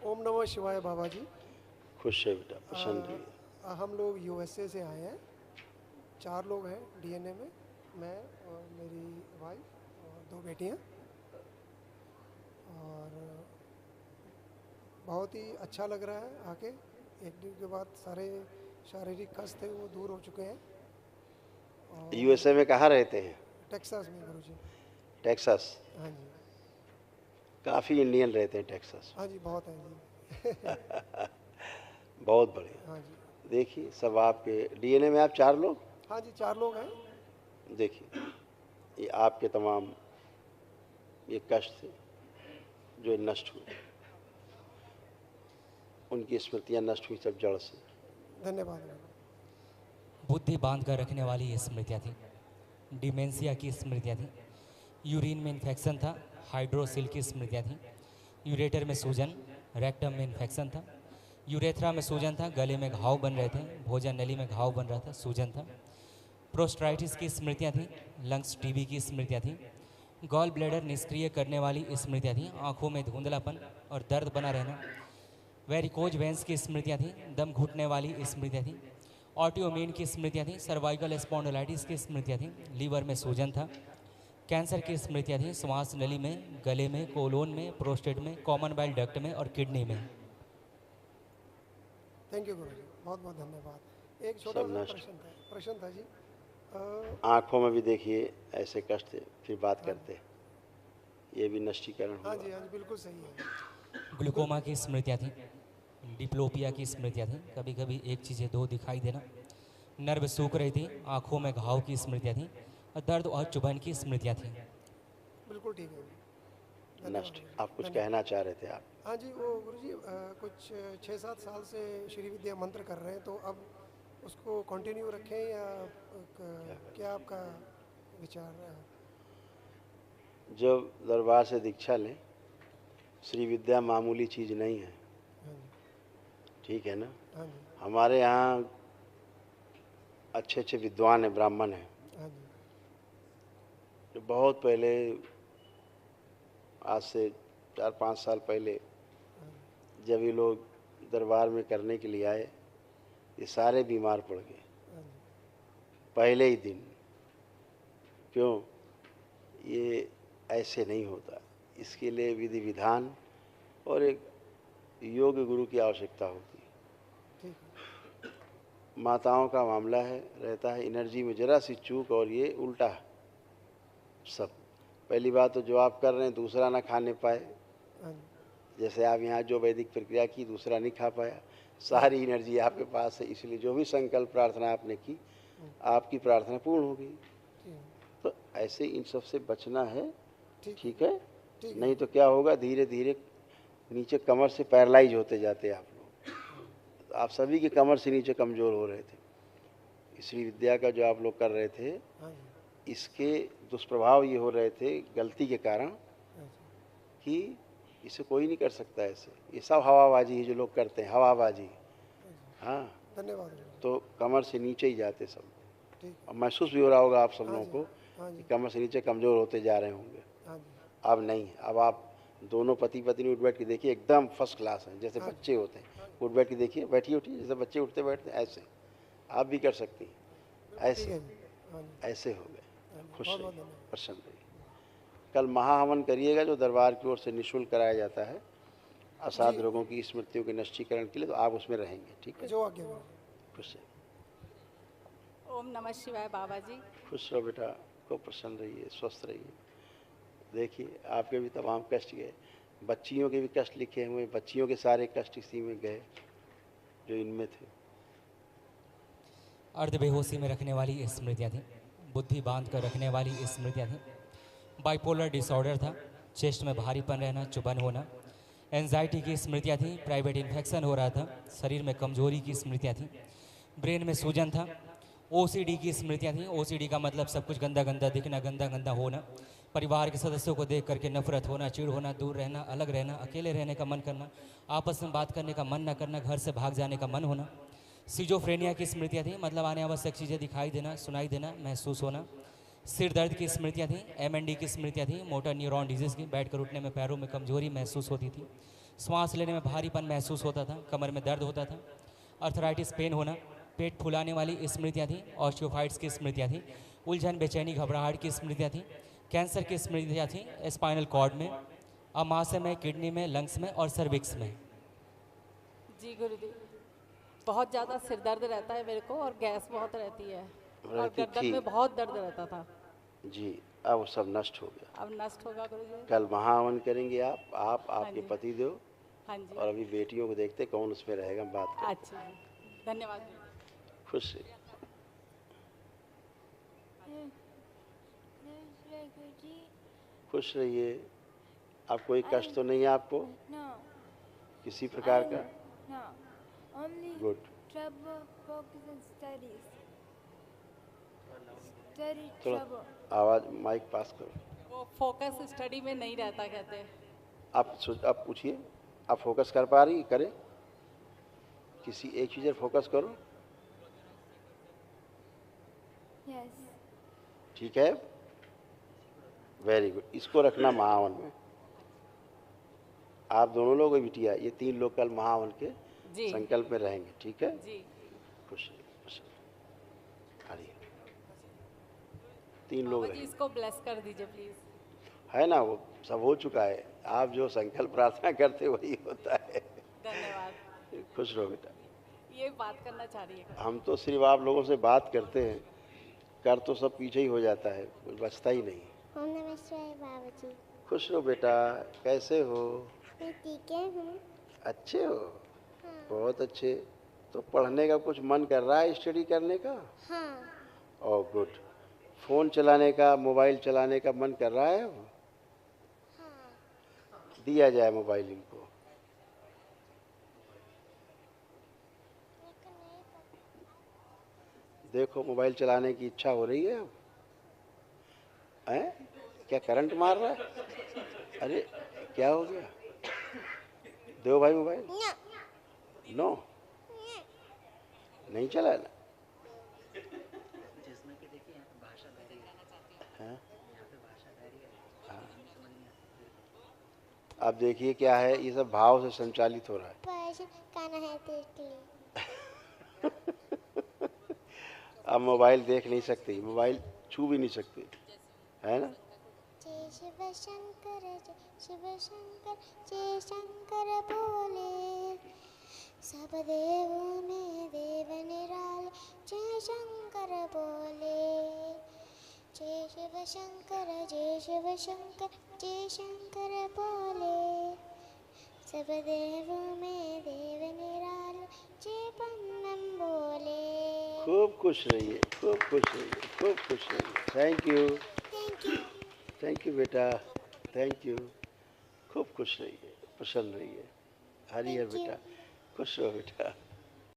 ओम नमः शिवाय बाबा जी। खुश है बेटा, प्रसन्न रहिए। हम लोग यूएसए से आए हैं। 4 लोग हैं डीएनए में। मैं और मेरी वाइफ और 2 बेटियां। और बहुत ही अच्छा लग रहा है आके। एक दिन के बाद सारे शारीरिक कष्ट थे वो दूर हो चुके हैं। और यूएसए में कहाँ रहते हैं? टेक्सास में गुरुजी। टेक्सास। हाँ जी। काफ़ी इंडियन रहते हैं टेक्सास हाँ जी, बहुत है जी। में। बहुत बढ़िया। हाँ जी। देखिए, सब आपके डीएनए में आप 4 लोग। हाँ जी, 4 लोग हैं। देखिए, ये आपके तमाम ये कष्ट थे जो नष्ट हुए, उनकी स्मृतियाँ नष्ट हुई सब जड़ से। धन्यवाद। बुद्धि बांध कर रखने वाली ये स्मृतियाँ थी। डिमेंशिया की स्मृतियाँ थी। यूरिन में इन्फेक्शन था, हाइड्रोसिल की स्मृतियाँ थी। यूरेटर में सूजन, रेक्टम में इन्फेक्शन था। यूरेथ्रा में सूजन था, गले में घाव बन रहे थे, भोजन नली में घाव बन रहा था, सूजन था। प्रोस्टाइटिस की स्मृतियाँ थी। लंग्स टीबी की स्मृतियाँ थी। गॉल ब्लैडर निष्क्रिय करने वाली स्मृतियाँ थी। आँखों में धुंधलापन और दर्द बना रहना। वेरिकोज वेंस की स्मृतियाँ थी। दम घुटने वाली स्मृतियाँ थी। ऑटोइम्यून की स्मृतियाँ थी। सर्वाइकल स्पॉन्डिलाइटिस की स्मृतियाँ थी। लीवर में सूजन था। कैंसर की स्मृतियाँ थी। श्वास नली में, गले में, कोलोन में, प्रोस्टेट में, कॉमन बाइल डक्ट में और किडनी में। थैंक यू गुरुजी, बहुत बहुत धन्यवाद। एक छोटा सब सा नष्ट। प्रश्न था जी। आँखों में भी देखिए ऐसे कष्ट थे, फिर बात हाँ करते हैं। ये भी नष्टीकरण हाँ हुआ। जी, हाँ जी, बिल्कुल सही है। ग्लूकोमा की स्मृतियाँ थी। डिप्लोपिया की स्मृतियाँ थी। कभी कभी एक चीज़ें दो दिखाई देना। नर्व सूख रही थी। आँखों में घाव की स्मृतियाँ थी। और दर्द और चुभन की स्मृतियाँ थी। बिल्कुल ठीक है। धन्यवाद नष्ट। गुरुजी, आप कुछ धन्यवाद। कहना चाह रहे थे आप? हाँ जी, वो गुरुजी कुछ 6-7 साल से श्री विद्या मंत्र कर रहे हैं, तो अब उसको कंटिन्यू रखें या क्या आपका विचार है? जब दरबार से दीक्षा लें, श्री विद्या मामूली चीज़ नहीं है। हाँ जी। ठीक है ना? हाँ जी। हमारे यहाँ अच्छे अच्छे विद्वान हैं, ब्राह्मण हैं, हाँ जी। जो बहुत पहले, आज से 4-5 साल पहले, हाँ जी। जब ये लोग दरबार में करने के लिए आए, ये सारे बीमार पड़ गए हाँ जी। पहले ही दिन। क्यों? ये ऐसे नहीं होता। इसके लिए विधि विधान और एक योग्य गुरु की आवश्यकता होती है। ठीक है। माताओं का मामला है, रहता है एनर्जी में ज़रा सी चूक और ये उल्टा सब। पहली बात तो जो आप कर रहे हैं दूसरा ना खाने पाए। हाँ जी। जैसे आप यहाँ जो वैदिक प्रक्रिया की दूसरा नहीं खा पाया, सारी एनर्जी आपके पास है, इसलिए जो भी संकल्प प्रार्थना आपने की, आपकी प्रार्थना पूर्ण हो गई। ठीक है। तो ऐसे इन सब से बचना है। ठीक ठीक है? ठीक है। नहीं तो क्या होगा, धीरे धीरे नीचे कमर से पैरालाइज होते जाते आप लोग। तो आप सभी के कमर से नीचे कमज़ोर हो रहे थे। श्री विद्या का जो आप लोग कर रहे थे, हाँ जी। इसके दुष्प्रभाव ये हो रहे थे गलती के कारण हाँ जी। कि इसे कोई नहीं कर सकता ऐसे। ये सब हवाबाजी है जो लोग करते हैं, हवाबाजी। हाँ जी। हाँ, धन्यवाद गुरुजी। तो कमर से नीचे ही जाते सब। ठीक अब है। महसूस भी हो रहा होगा आप सब हाँ लोगों जी। को हाँ कि जी। कमर से नीचे कमज़ोर होते जा रहे होंगे। हाँ जी। अब नहीं, अब आप दोनों पति पत्नी उठ बैठ के देखिए, एकदम फर्स्ट क्लास हैं, जैसे हाँ जी। बच्चे होते हैं। उठ बैठ के देखिए, बैठिए उठिए, जैसे बच्चे उठते बैठते हैं, ऐसे आप भी कर सकती हैं। ठीक ऐसे है जी। हाँ जी। ऐसे हो गए। हाँ जी, खुश बहुत रहिए, बहुत धन्यवाद। प्रसन्न रहिए। कल महाहवन करिएगा जो दरबार की ओर से निःशुल्क कराया जाता है जी, असाध्य रोगों की स्मृतियों के नष्टीकरण के लिए, तो आप उसमें रहेंगे। ठीक है? जो आज्ञा गुरुजी। खुश रहिए। ओम नमः शिवाय बाबा जी। खुश रहो बेटा, खूब प्रसन्न रहिए, स्वस्थ रहिए। देखिए, आपके भी तमाम कष्ट गए, बच्चियों के भी कष्ट लिखे हुए, बच्चियों के सारे कष्ट इसी में गए जो इनमें थे। अर्ध बेहोशी में रखने वाली स्मृतियाँ थी। बुद्धि बांध कर रखने वाली स्मृतियाँ थी। बाइपोलर डिसऑर्डर था। चेस्ट में भारीपन रहना, चुभन होना। एंजाइटी की स्मृतियाँ थी। प्राइवेट इन्फेक्शन हो रहा था। शरीर में कमजोरी की स्मृतियाँ थी। ब्रेन में सूजन था। ओसीडी की स्मृतियाँ थी। ओसीडी का मतलब सब कुछ गंदा गंदा दिखना, गंदा गंदा होना। परिवार के सदस्यों को देख करके नफरत होना, चिढ़ होना, दूर रहना, अलग रहना, अकेले रहने का मन करना, आपस में बात करने का मन न करना, घर से भाग जाने का मन होना। सिजोफ्रेनिया की स्मृतियाँ थी। मतलब आने आवश्यक चीज़ें दिखाई देना, सुनाई देना, महसूस होना। सिर दर्द की स्मृतियाँ थी। एमएनडी की स्मृतियाँ थी। मोटर न्यूरॉन डिजीज़ की, बैठकर उठने में पैरों में कमजोरी महसूस होती थी। श्वास लेने में भारीपन महसूस होता था, कमर में दर्द होता था, अर्थराइटिस पेन होना, पेट फुलाने वाली स्मृतियाँ थी, ऑस्टियोफाइट्स की स्मृतियाँ थी, उलझन बेचैनी घबराहट की स्मृतियाँ थी, कैंसर की स्मृतियाँ थी स्पाइनल कॉर्ड में, अमाशय में, किडनी में, लंग्स में और सर्विक्स में। जी गुरुदेव, बहुत ज़्यादा सिर दर्द रहता है मेरे को और गैस बहुत रहती है और रहती गर्दन थी। में बहुत दर्द रहता था। जी, अब वो सब नष्ट हो गया। अब नष्ट होगा गुरुदेव। कल महाहवन करेंगे आप हाँ आपके जी। पति देव, हाँ जी। और अभी बेटियों को देखते कौन उसमें रहेगा, बात करते। अच्छा जी, धन्यवाद गुरुदेव। खुश रहिए। Guruji, खुश रहिए। अब कोई कष्ट तो नहीं है आपको no, किसी प्रकार का? no, only good. trouble, focus on studies. Study थोड़ा trouble. आवाज़ माइक पास करो। वो फोकस स्टडी में नहीं रहता कहते हैं। आप पूछिए, आप फोकस कर पा रही? करें, किसी एक चीज़ पर फोकस करो। Yes. ठीक है, वेरी गुड। इसको रखना महावन में। आप दोनों लोग बिटिया, ये 3 लोग कल महावन के जी। संकल्प में रहेंगे। ठीक है, जी। खुश रहिए, खुश रहिए। हरिए। 3 लोग बाबा जी रहेंगे, इसको ब्लेस कर दीजिए प्लीज। है ना? वो सब हो चुका है। आप जो संकल्प प्रार्थना करते वही होता है। धन्यवाद। खुश रहो बेटा। ये बात करना चाह रही है। हम तो सिर्फ आप लोगों से बात करते हैं, कर तो सब पीछे ही हो जाता है, कुछ बचता ही नहीं। ओम नमः शिवाय बाबा जी। खुश रहो बेटा। कैसे हो? मैं ठीक हूँ। अच्छे हो? बहुत अच्छे। तो पढ़ने का कुछ मन कर रहा है, स्टडी करने का? हाँ। Oh good. फ़ोन चलाने का, मोबाइल चलाने का मन कर रहा है? हाँ। दिया जाए मोबाइल इनको। देखो मोबाइल चलाने की इच्छा हो रही है अब? हैं? क्या करंट मार रहा है? अरे क्या हो गया? दो भाई मोबाइल। नो, नहीं चला ना? हाँ? हाँ। अब देखिए क्या है, ये सब भाव से संचालित हो रहा है। पैसे खाना है देख ली। अब मोबाइल देख नहीं सकती, मोबाइल छू भी नहीं सकती, है ना? जय शिव शंकर, जय शिव शंकर, जय शंकर बोले। सब देवों में देव निराले, जय शंकर बोले। जय शिव शंकर, जय शिव शंकर, जय शंकर बोले। सब देवों में देव निराले, जय बम बोले। खूब खुश रहिए, खूब खुश रहिए, खूब खुश रहिए। Thank you, thank you. Thank you बेटा, थैंक यू। खूब खुश रहिए, प्रसन्न रहिए। हरि हर Thank you. बेटा, खुश रहो बेटा।